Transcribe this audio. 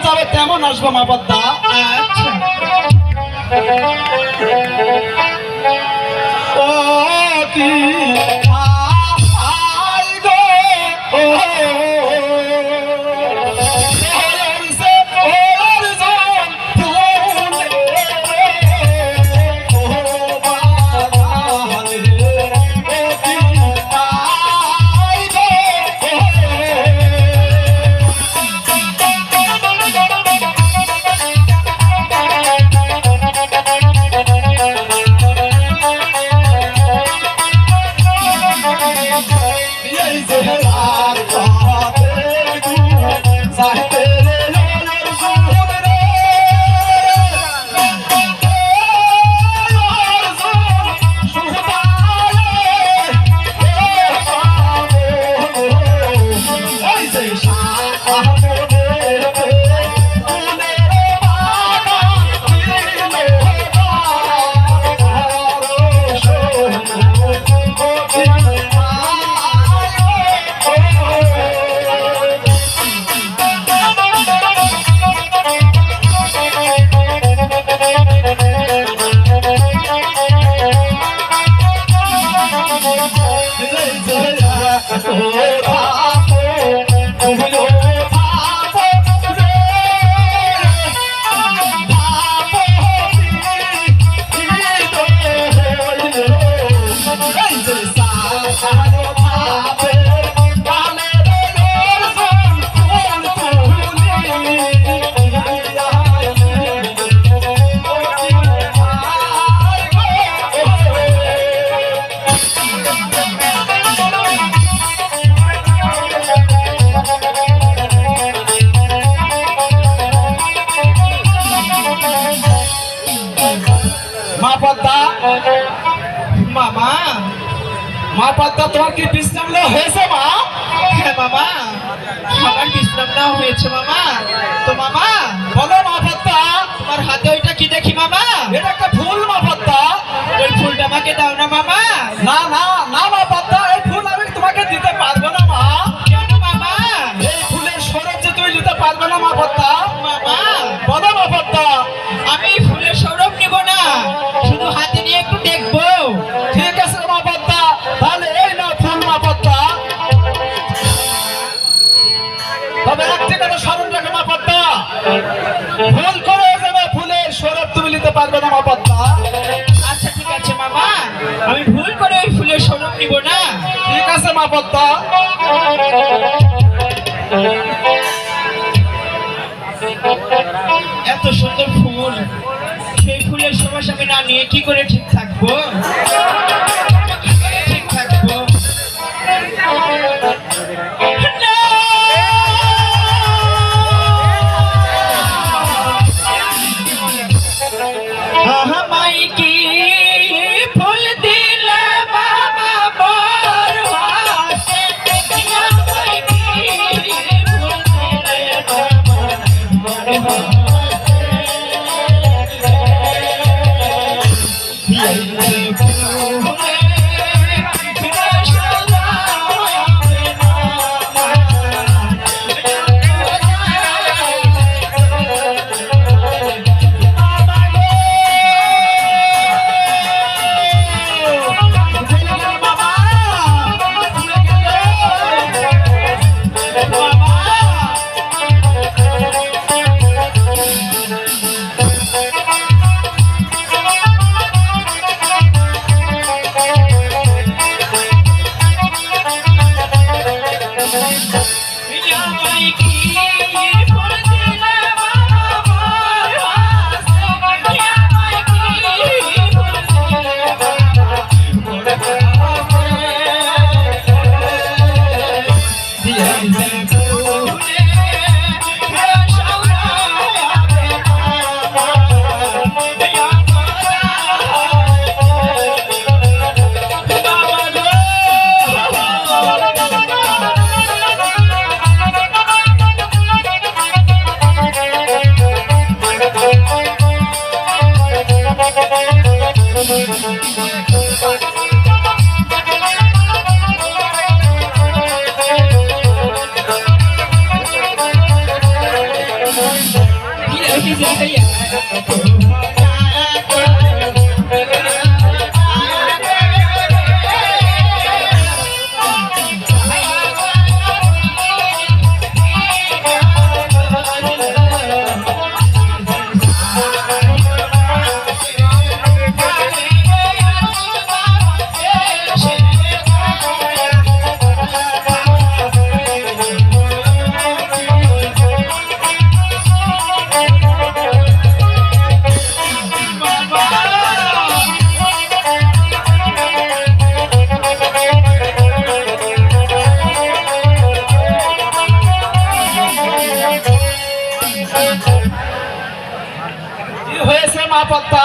যাবে তেমন আসবো মা পদ্মা। ও কি আই গো ও মামা মা পদ্মা তোমার কি বিশ্রাম নেওয়া হয়েছে মা? হ্যাঁ মামা, আমার বিশ্রাম নেওয়া হয়েছে মামা। তো মামা বলো মা পদ্মা, তোমার হাতে ওইটা কি দেখি মামা? এটা একটা ফুল মা পদ্মা। ওই ফুলটা আমাকে দাও না মামা। না না না মা পদ্মা, এই ফুল আমি তোমাকে দিতে পারবো না মা। কেন মামা? এই ফুলের সৌরভ যে তুমি দিতে পারবে না মা পদ্মা। মামা বলো মা পদ্মা। আমি ফুলের সৌরভ নিব না, শুধু হাতে নিয়ে একটু দেখবো। ঠিক আছে মা পদ্মা, তাহলে এই নাও ফুল মা পদ্মা। তবে একটা কথা স্মরণ রাখো মা পদ্মা, ভুল করে যাবে ফুলের সৌরভ তুমি নিতে পারবে না মা পদ্মা। আচ্ছা ঠিক আছে মামা, আমি ভুল করে ওই ফুলের সৌরভ নিব না। ঠিক আছে মা পদ্মা। এত সুন্দর ফুল, সেই ফুলের সুবাস আমি না নিয়ে কি করে ঠিক থাকবো? ঠিক থাকবো না। আমায় কি ফুল দিলে বাবা বর হাতে, আমায় কি ফুল দিলে বাবা বর Thank you. কি হয়েছে মা পদ্মা?